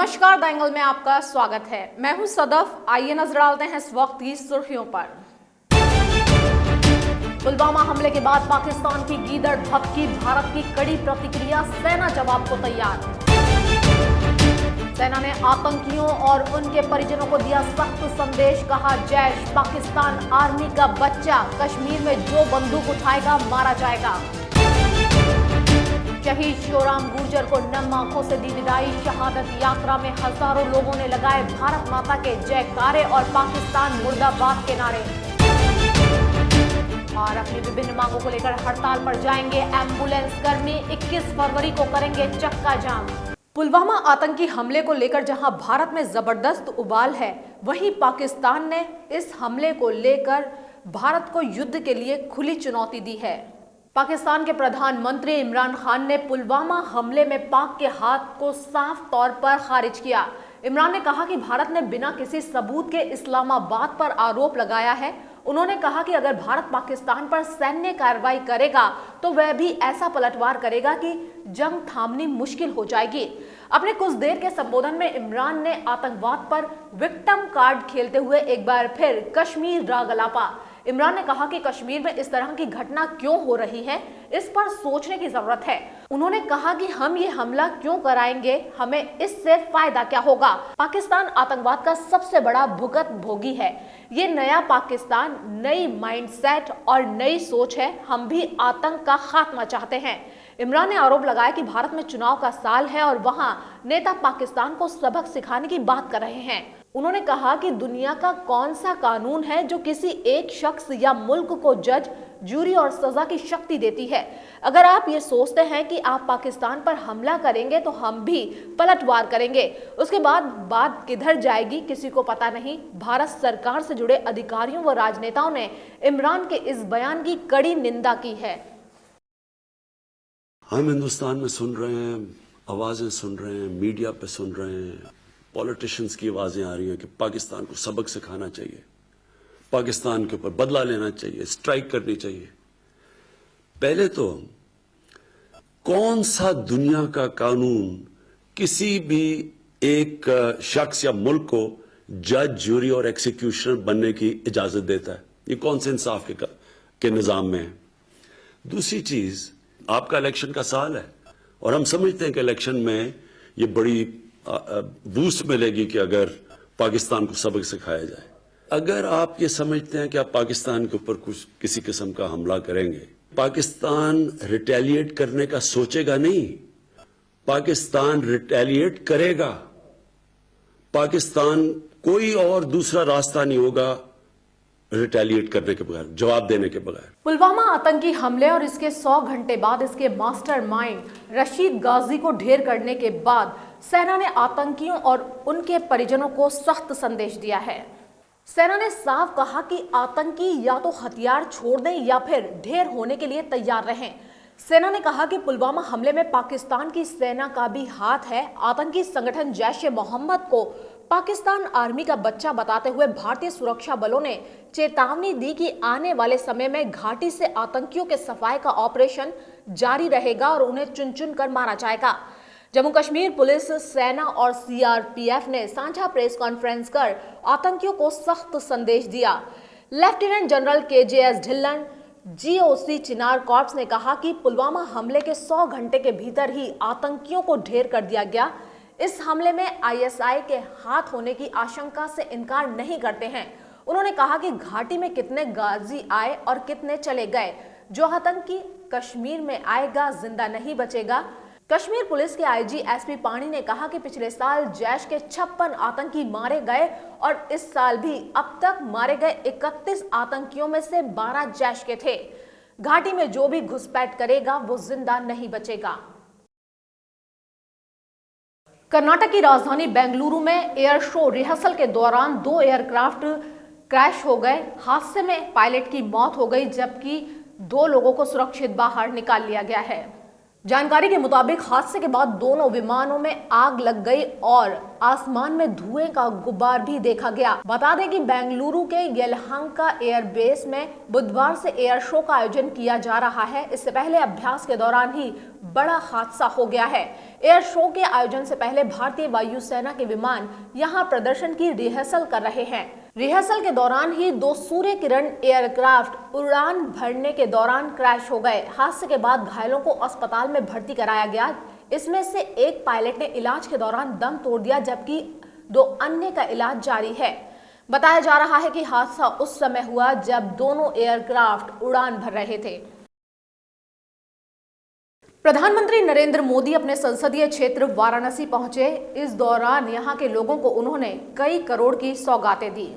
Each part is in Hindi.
नमस्कार, द एंगल में आपका स्वागत है। मैं हूं सदफ। आइए नजर डालते हैं इस वक्त की सुर्खियों पर। पुलवामा हमले के बाद पाकिस्तान की गीदड़ भभकी, भारत की कड़ी प्रतिक्रिया, सेना जवाब को तैयार। सेना ने आतंकियों और उनके परिजनों को दिया सख्त संदेश, कहा जैश पाकिस्तान आर्मी का बच्चा, कश्मीर में जो बंदूक उठाएगा मारा जाएगा। शहीद शिवराम गुर्जर को नम आंखों से दी विदाई, शहादत यात्रा में हजारों लोगों ने लगाए भारत माता के जयकारे और पाकिस्तान मुर्दाबाद के नारे। और अपनी विभिन्न मांगों को लेकर हड़ताल पर जाएंगे एम्बुलेंस कर्मी, 21 फरवरी को करेंगे चक्का जाम। पुलवामा आतंकी हमले को लेकर जहां भारत में जबरदस्त उबाल है, वहीं पाकिस्तान ने इस हमले को लेकर भारत को युद्ध के लिए खुली चुनौती दी है। पाकिस्तान के प्रधानमंत्री इमरान खान ने पुलवामा हमले में पाक के हाथ को साफ तौर पर खारिज किया। इमरान ने कहा कि भारत ने बिना किसी सबूत के इस्लामाबाद पर आरोप लगाया है। उन्होंने कहा कि अगर भारत पाकिस्तान पर सैन्य कार्रवाई करेगा तो वह भी ऐसा पलटवार करेगा कि जंग थामनी मुश्किल हो जाएगी। अपने कुछ देर के संबोधन में इमरान ने आतंकवाद पर विक्टिम कार्ड खेलते हुए एक बार फिर कश्मीर राग अलापा। इमरान ने कहा कि कश्मीर में इस तरह की घटना क्यों हो रही है, इस पर सोचने की जरूरत है। उन्होंने कहा कि हम ये हमला क्यों कराएंगे, हमें इससे फायदा क्या होगा। पाकिस्तान आतंकवाद का सबसे बड़ा भुगत भोगी है। ये नया पाकिस्तान, नई माइंडसेट और नई सोच है। हम भी आतंक का खात्मा चाहते हैं। इमरान ने आरोप लगाया कि भारत में चुनाव का साल है और वहां नेता पाकिस्तान को सबक सिखाने की बात कर रहे हैं। उन्होंने कहा कि दुनिया का कौन सा कानून है जो किसी एक शख्स या मुल्क को जज, जूरी और सजा की शक्ति देती है। अगर आप ये सोचते हैं कि आप पाकिस्तान पर हमला करेंगे तो हम भी पलटवार करेंगे, उसके बाद बात किधर जाएगी किसी को पता नहीं। भारत सरकार से जुड़े अधिकारियों व राजनेताओं ने इमरान के इस बयान की कड़ी निंदा की है। हम हिंदुस्तान में सुन रहे हैं, आवाजें सुन रहे हैं, मीडिया पे सुन रहे हैं, पॉलिटिशियंस की आवाजें आ रही हैं कि पाकिस्तान को सबक सिखाना चाहिए, पाकिस्तान के ऊपर बदला लेना चाहिए, स्ट्राइक करनी चाहिए। पहले तो कौन सा दुनिया का कानून किसी भी एक शख्स या मुल्क को जज, जूरी और एक्सिक्यूशनर बनने की इजाजत देता है? ये कौन से इंसाफ के निजाम में है? दूसरी चीज, आपका इलेक्शन का साल है और हम समझते हैं कि इलेक्शन में ये बड़ी बूस्ट मिलेगी कि अगर पाकिस्तान को सबक सिखाया जाए। अगर आप ये समझते हैं कि आप पाकिस्तान के ऊपर कुछ किसी किस्म का हमला करेंगे, पाकिस्तान रिटेलिएट करने का सोचेगा नहीं, पाकिस्तान रिटेलिएट करेगा। पाकिस्तान कोई और दूसरा रास्ता नहीं होगा रिटेलिएट करने के बगैर, जवाब देने के बगैर। पुलवामा आतंकी हमले और इसके 100 घंटे बाद इसके मास्टरमाइंड रशीद गाजी को ढेर करने के बाद सेना ने आतंकियों और उनके परिजनों को सख्त संदेश दिया है। सेना ने साफ कहा कि आतंकी या तो हथियार छोड़ दें या फिर ढेर होने के लिए तैयार रहें। सेना ने कहा कि पुलवामा हमले में पाकिस्तान की सेना का भी हाथ है। आतंकी संगठन जैश-ए-मोहम्मद को पाकिस्तान आर्मी का बच्चा बताते हुए भारतीय सुरक्षा बलों ने चेतावनी दी कि आने वाले समय में घाटी से आतंकियों के सफाई का ऑपरेशन जारी रहेगा और उन्हें चुन चुन कर मारा जाएगा। जम्मू कश्मीर पुलिस, सेना और सीआरपीएफ ने साझा प्रेस कॉन्फ्रेंस कर आतंकियों को सख्त संदेश दिया। Lieutenant general KJS Dhillon, GOC Chinar corps ने कहा कि पुलवामा हमले के 100 घंटे के भीतर ही आतंकियों को ढेर कर दिया गया। इस हमले में आईएसआई के हाथ होने की आशंका से इनकार नहीं करते हैं। उन्होंने कहा कि घाटी में कितने गाजी आए और कितने चले गए, जो आतंकी कश्मीर में आएगा जिंदा नहीं बचेगा। कश्मीर पुलिस के आईजी एसपी पाणी ने कहा कि पिछले साल जैश के 56 आतंकी मारे गए और इस साल भी अब तक मारे गए 31 आतंकियों में से 12 जैश के थे। घाटी में जो भी घुसपैठ करेगा वो जिंदा नहीं बचेगा। कर्नाटक की राजधानी बेंगलुरु में एयर शो रिहर्सल के दौरान 2 एयरक्राफ्ट क्रैश हो गए। हादसे में पायलट की मौत हो गई जबकि 2 लोगों को सुरक्षित बाहर निकाल लिया गया है। जानकारी के मुताबिक हादसे के बाद दोनों विमानों में आग लग गई और आसमान में धुएं का गुब्बार भी देखा गया। बता दें कि बेंगलुरु के येलहंका एयरबेस में बुधवार से एयर शो का आयोजन किया जा रहा है। इससे पहले अभ्यास के दौरान ही बड़ा हादसा हो गया है। एयर शो के आयोजन से पहले भारतीय वायुसेना के विमान यहां प्रदर्शन की रिहर्सल कर रहे हैं। रिहर्सल के दौरान ही 2 सूर्य किरण एयरक्राफ्ट उड़ान भरने के दौरान क्रैश हो गए। हादसे के बाद घायलों को अस्पताल में भर्ती कराया गया। इसमें से एक पायलट ने इलाज के दौरान दम तोड़ दिया, जबकि 2 अन्य का इलाज जारी है। बताया जा रहा है कि हादसा उस समय हुआ जब दोनों एयरक्राफ्ट उड़ान भर रहे थे। प्रधानमंत्री नरेंद्र मोदी अपने संसदीय क्षेत्र वाराणसी पहुंचे। इस दौरान यहां के लोगों को उन्होंने कई करोड़ की सौगातें दी।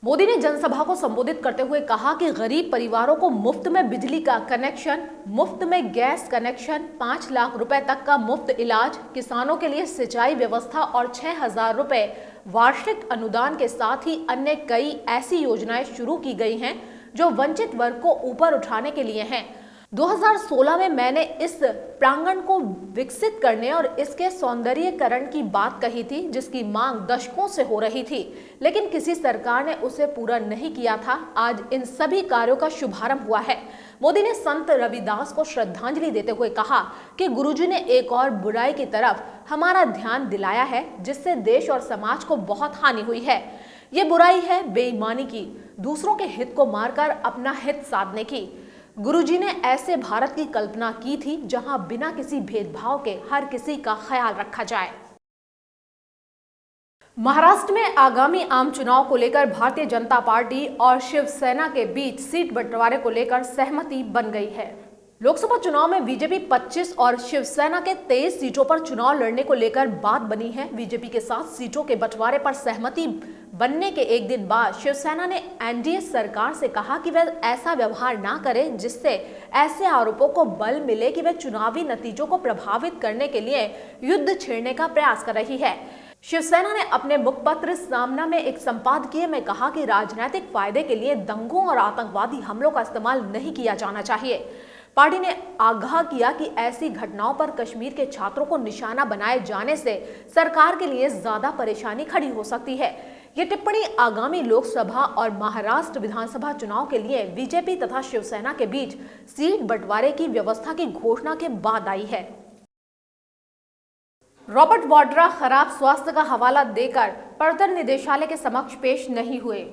मोदी ने जनसभा को संबोधित करते हुए कहा कि गरीब परिवारों को मुफ्त में बिजली का कनेक्शन, मुफ्त में गैस कनेक्शन, 5 लाख रुपए तक का मुफ्त इलाज, किसानों के लिए सिंचाई व्यवस्था और 6,000 रुपए वार्षिक अनुदान के साथ ही अन्य कई ऐसी योजनाएं शुरू की गई हैं जो वंचित वर्ग को ऊपर उठाने के लिए हैं। 2016 में मैंने इस प्रांगण को विकसित करने और इसके सौंदर्यीकरण की बात कही थी, जिसकी मांग दशकों से हो रही थी, लेकिन किसी सरकार ने उसे पूरा नहीं किया था। आज इन सभी कार्यों का शुभारंभ हुआ है। मोदी ने संत रविदास को श्रद्धांजलि देते हुए कहा कि गुरुजी ने एक और बुराई की तरफ हमारा ध्यान दिलाया है, जिससे देश और समाज को बहुत हानि हुई है। ये बुराई है बेईमानी की, दूसरों के हित को मारकर अपना हित साधने की। गुरुजी ने ऐसे भारत की कल्पना की थी जहां बिना किसी भेदभाव के हर किसी का ख्याल रखा जाए। महाराष्ट्र में आगामी आम चुनाव को लेकर भारतीय जनता पार्टी और शिवसेना के बीच सीट बंटवारे को लेकर सहमति बन गई है। लोकसभा चुनाव में बीजेपी 25 और शिवसेना के 23 सीटों पर चुनाव लड़ने को लेकर बात बनी है। बीजेपी के साथ सीटों के बंटवारे पर सहमति बनने के एक दिन बाद शिवसेना ने एनडीए सरकार से कहा कि वह ऐसा व्यवहार ना करे जिससे ऐसे आरोपों को बल मिले कि वह चुनावी नतीजों को प्रभावित करने के लिए युद्ध छेड़ने का प्रयास कर रही है। शिवसेना ने अपने मुखपत्र सामना में एक संपादकीय में कहा कि राजनीतिक फायदे के लिए दंगों और आतंकवादी हमलों का इस्तेमाल नहीं किया जाना चाहिए। पार्टी ने आगाह किया कि ऐसी घटनाओं पर कश्मीर के छात्रों को निशाना बनाए जाने से सरकार के लिए ज्यादा परेशानी खड़ी हो सकती है। ये टिप्पणी आगामी लोकसभा और महाराष्ट्र विधानसभा चुनाव के लिए बीजेपी तथा शिवसेना के बीच सीट बंटवारे की व्यवस्था की घोषणा के बाद आई है। रॉबर्ट वाड्रा खराब स्वास्थ्य का हवाला देकर प्रवर्तन निदेशालय के समक्ष पेश नहीं हुए।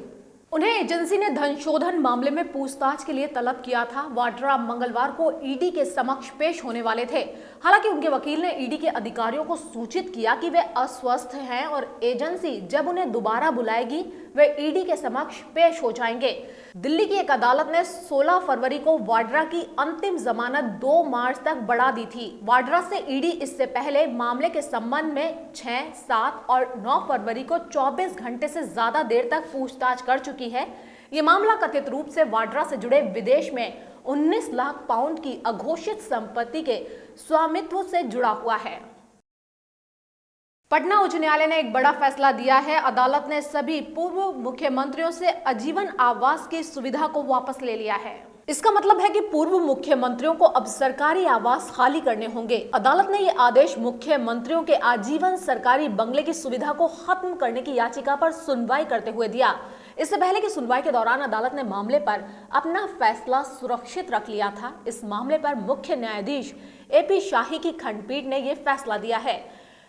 उन्हें एजेंसी ने धन शोधन मामले में पूछताछ के लिए तलब किया था। वाड्रा मंगलवार को ईडी के समक्ष पेश होने वाले थे। हालांकि उनके वकील ने ईडी के अधिकारियों को सूचित किया कि वे अस्वस्थ हैं और एजेंसी जब उन्हें दोबारा बुलाएगी वे ईडी के समक्ष पेश हो जाएंगे। दिल्ली की एक अदालत ने 16 फरवरी को वाड्रा की अंतिम जमानत 2 मार्च तक बढ़ा दी थी। वाड्रा से ईडी इससे पहले मामले के संबंध में 6, 7 और 9 फरवरी को 24 घंटे से ज्यादा देर तक पूछताछ कर चुकी है। ये मामला कथित रूप से वाड्रा से जुड़े विदेश में 19 लाख पाउंड की अघोषित संपत्ति के स्वामित्व से जुड़ा हुआ है। पटना उच्च न्यायालय ने एक बड़ा फैसला दिया है। अदालत ने सभी पूर्व मुख्यमंत्रियों से आजीवन आवास की सुविधा को वापस ले लिया है। इसका मतलब है कि पूर्व मुख्यमंत्रियों को अब सरकारी आवास खाली करने होंगे। अदालत ने यह आदेश मुख्यमंत्रियों के आजीवन सरकारी बंगले की सुविधा को खत्म करने की याचिका पर सुनवाई करते हुए दिया। इससे पहले की सुनवाई के दौरान अदालत ने मामले पर अपना फैसला सुरक्षित रख लिया था। इस मामले पर मुख्य न्यायाधीश AP शाही की खंडपीठ ने यह फैसला दिया है।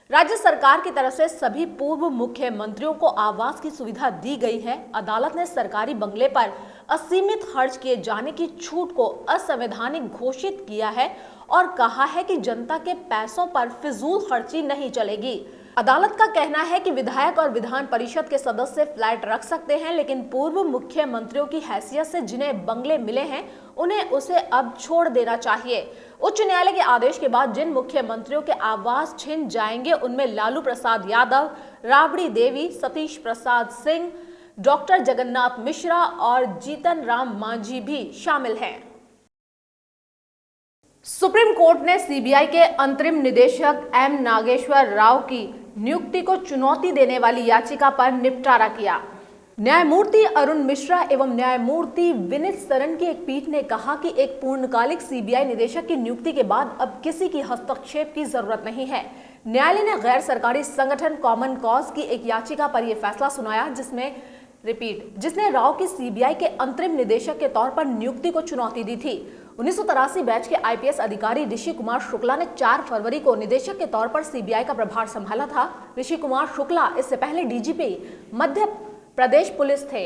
राज्य सरकार की तरफ से सभी पूर्व मुख्यमंत्रियों को आवास की सुविधा दी गई है। अदालत ने सरकारी बंगले पर असीमित खर्च किए जाने की छूट को असंवैधानिक घोषित किया है और कहा है कि जनता के पैसों पर फिजूल खर्ची नहीं चलेगी। अदालत का कहना है कि विधायक और विधान परिषद के सदस्य फ्लैट रख सकते हैं, लेकिन पूर्व मुख्यमंत्रियों की हैसियत से जिन्हें बंगले मिले हैं उन्हें उसे अब छोड़ देना चाहिए। उच्च न्यायालय के आदेश के बाद जिन मुख्यमंत्रियों के आवास छिन जाएंगे उनमें लालू प्रसाद यादव, राबड़ी देवी, सतीश प्रसाद सिंह, डॉक्टर जगन्नाथ मिश्रा और जीतन राम मांझी भी शामिल हैं। सुप्रीम कोर्ट ने सीबीआई के अंतरिम निदेशक M नागेश्वर राव की नियुक्ति को चुनौती देने वाली याचिका पर निपटारा किया। न्यायमूर्ति अरुण मिश्रा एवं न्यायमूर्ति विनीत सरन की एक पीठ ने कहा कि एक पूर्णकालिक सीबीआई निदेशक की नियुक्ति के बाद अब किसी की हस्तक्षेप की जरूरत नहीं है। न्यायालय ने गैर सरकारी संगठन कॉमन कॉज की एक याचिका पर यह फैसला सुनाया जिसने राव की सीबीआई के अंतरिम निदेशक के तौर पर नियुक्ति को चुनौती दी थी। 1983 बैच के आईपीएस अधिकारी ऋषि कुमार शुक्ला ने 4 फरवरी को निदेशक के तौर पर सीबीआई का प्रभार संभाला था। ऋषि कुमार शुक्ला इससे पहले डीजीपी मध्य प्रदेश पुलिस थे।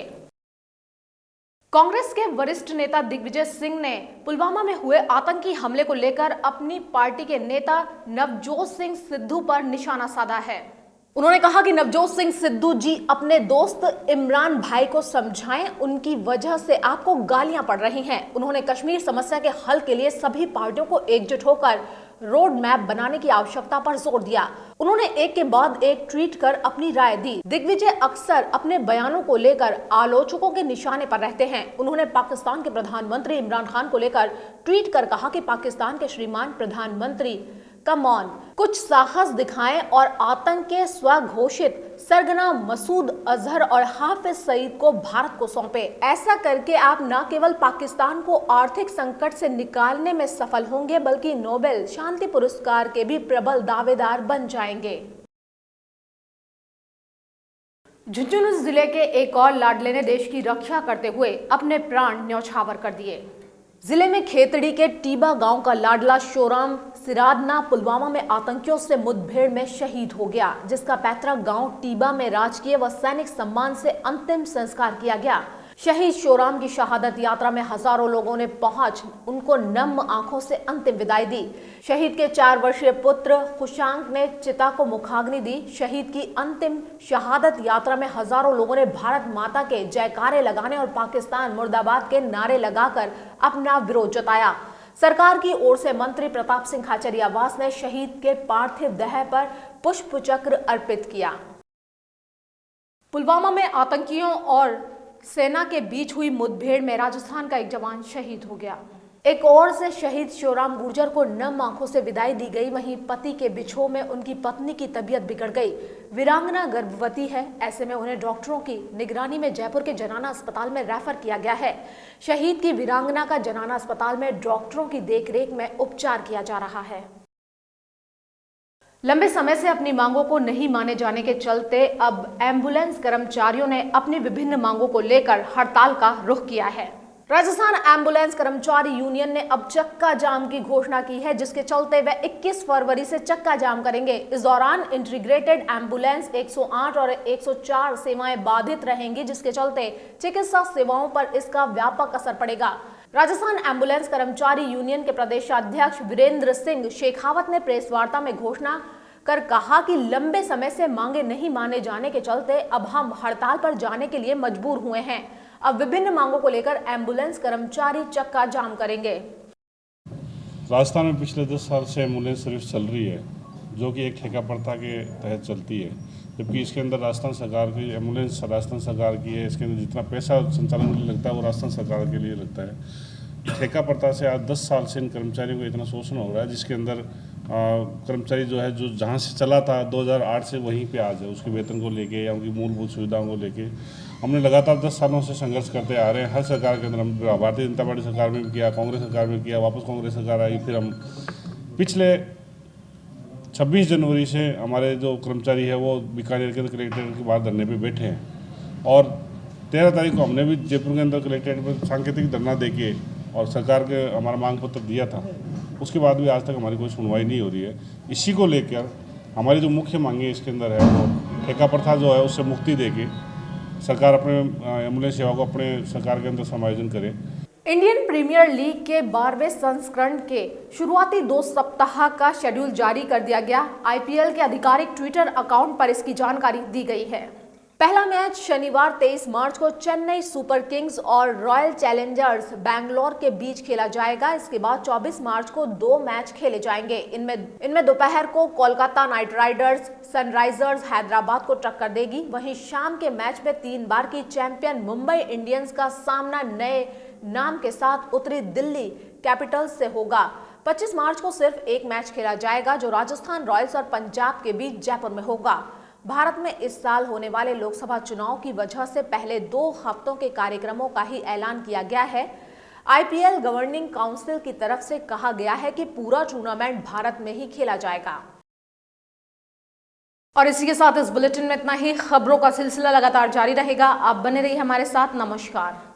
कांग्रेस के वरिष्ठ नेता दिग्विजय सिंह ने पुलवामा में हुए आतंकी हमले को लेकर अपनी पार्टी के नेता नवजोत सिंह सिद्धू पर निशाना साधा है। उन्होंने कहा कि नवजोत सिंह सिद्धू जी अपने दोस्त इमरान भाई को समझाएं, उनकी वजह से आपको गालियां पड़ रही हैं। उन्होंने कश्मीर समस्या के हल के लिए सभी पार्टियों को एकजुट होकर रोड मैप बनाने की आवश्यकता पर जोर दिया। उन्होंने एक के बाद एक ट्वीट कर अपनी राय दी। दिग्विजय अक्सर अपने बयानों को लेकर आलोचकों के निशाने पर रहते हैं। उन्होंने पाकिस्तान के प्रधानमंत्री इमरान खान को लेकर ट्वीट कर कहा कि पाकिस्तान के श्रीमान प्रधानमंत्री कम ऑन, कुछ साहस दिखाएं और आतंक के स्वघोषित सरगना मसूद अजहर और हाफिज सईद को भारत को सौंपे। ऐसा करके आप न केवल पाकिस्तान को आर्थिक संकट से निकालने में सफल होंगे बल्कि नोबेल शांति पुरस्कार के भी प्रबल दावेदार बन जाएंगे। झुंझुनू जिले के एक और लाडले ने देश की रक्षा करते हुए अपने प्राण न्यौछावर कर दिए। जिले में खेतड़ी के टीबा गांव का लाडला शोराम सिरादना पुलवामा में आतंकियों से मुठभेड़ में शहीद हो गया, जिसका पैतृक गांव टीबा में राजकीय व सैनिक सम्मान से अंतिम संस्कार किया गया। शहीद शोराम की शहादत यात्रा में हजारों लोगों ने पहुंच उनको नम आंखों से अंतिम विदाई दी। शहीद के 4 वर्षीय पुत्र खुशांक ने चिता को मुखाग्नि दी। शहीद की अंतिम शहादत यात्रा में हजारों लोगों ने भारत माता के जयकारे लगाने और पाकिस्तान मुर्दाबाद के नारे लगाकर अपना विरोध जताया। सरकार की ओर से मंत्री प्रताप सिंह खाचरियावास ने शहीद के पार्थिव देह पर पुष्प चक्र अर्पित किया। पुलवामा में आतंकियों और सेना के बीच हुई मुठभेड़ में राजस्थान का एक जवान शहीद हो गया। एक ओर से शहीद शोराम गुर्जर को नम आंखों से विदाई दी गई, वहीं पति के बिछोह में उनकी पत्नी की तबीयत बिगड़ गई। वीरांगना गर्भवती है, ऐसे में उन्हें डॉक्टरों की निगरानी में जयपुर के जनाना अस्पताल में रेफर किया गया है। शहीद की वीरांगना का जनाना अस्पताल में डॉक्टरों की देखरेख में उपचार किया जा रहा है। लंबे समय से अपनी मांगों को नहीं माने जाने के चलते अब एम्बुलेंस कर्मचारियों ने अपनी विभिन्न मांगों को लेकर हड़ताल का रुख किया है। राजस्थान एम्बुलेंस कर्मचारी यूनियन ने अब चक्का जाम की घोषणा की है, जिसके चलते वे 21 फरवरी से चक्का जाम करेंगे। इस दौरान इंटीग्रेटेड एम्बुलेंस 108 और 104 सेवाएं बाधित रहेंगी, जिसके चलते चिकित्सा सेवाओं पर इसका व्यापक असर पड़ेगा। राजस्थान एम्बुलेंस कर्मचारी यूनियन के प्रदेशाध्यक्ष वीरेंद्र सिंह शेखावत ने प्रेस वार्ता में घोषणा कर कहा कि लंबे समय से मांगे नहीं माने जाने के चलते अब हम हड़ताल पर जाने के लिए मजबूर हुए हैं। अब विभिन्न मांगों को लेकर एम्बुलेंस कर्मचारी चक्का जाम करेंगे। राजस्थान में पिछले 10 साल से एम्बुलेंस सर्विस चल रही है, जो कि एक ठेका प्रथा के तहत चलती है, जबकि इसके अंदर राजस्थान सरकार की एम्बुलेंस राजस्थान सरकार की है। इसके अंदर जितना पैसा संचालन के लिए लगता है वो राजस्थान सरकार के लिए लगता है। ठेका प्रथा से आज 10 साल से इन कर्मचारियों को इतना शोषण हो रहा है, जिसके अंदर कर्मचारी जो है, जो जहाँ से चला था 2008 से वहीं पे आज है, उसके वेतन को लेके या उनकी मूलभूत सुविधाओं को लेके हमने लगातार 10 सालों से संघर्ष करते आ रहे हैं। हर सरकार के अंदर हम भारतीय जनता पार्टी सरकार में भी किया, कांग्रेस सरकार में किया, वापस कांग्रेस सरकार आई, फिर हम पिछले 26 जनवरी से हमारे जो कर्मचारी है वो बीकानेर के अंदर कलेक्ट्रेट के बाहर धरने पे बैठे हैं और 13 तारीख को हमने भी जयपुर के अंदर कलेक्ट्रेट पर सांकेतिक धरना देके और सरकार के हमारा मांग पत्र दिया था। उसके बाद भी आज तक हमारी कोई सुनवाई नहीं हो रही है। इसी को लेकर हमारी जो मुख्य मांगे इसके अंदर है वो ठेका प्रथा जो है उससे मुक्ति देके सरकार अपने एम्बुलेंस सेवा को अपने सरकार के अंदर समायोजन करे। इंडियन प्रीमियर लीग के 12वें संस्करण के शुरुआती 2 सप्ताह का शेड्यूल जारी कर दिया गया। आईपीएल के आधिकारिक ट्विटर अकाउंट पर इसकी जानकारी दी गई है। पहला मैच शनिवार 23 मार्च को चेन्नई सुपर किंग्स और रॉयल चैलेंजर्स बैंगलोर के बीच खेला जाएगा। इसके बाद 24 मार्च को 2 मैच खेले जाएंगे। इनमें दोपहर को Kolkata night Riders Sunrisers Hyderabad को टक्कर देगी। वहीं शाम के मैच में 3 बार की चैंपियन मुंबई इंडियंस का सामना नए नाम के साथ उत्तरी दिल्ली कैपिटल्स से होगा। 25 मार्च को सिर्फ एक मैच खेला जाएगा, जो राजस्थान रॉयल्स और पंजाब के बीच जयपुर में होगा। भारत में इस साल होने वाले लोकसभा चुनाव की वजह से पहले 2 हफ्तों के कार्यक्रमों का ही ऐलान किया गया है। आईपीएल गवर्निंग काउंसिल की तरफ से कहा गया है कि पूरा टूर्नामेंट भारत में ही खेला जाएगा। और इसी के साथ इस बुलेटिन में इतना ही। खबरों का सिलसिला लगातार जारी रहेगा। आप बने रहिए हमारे साथ। नमस्कार।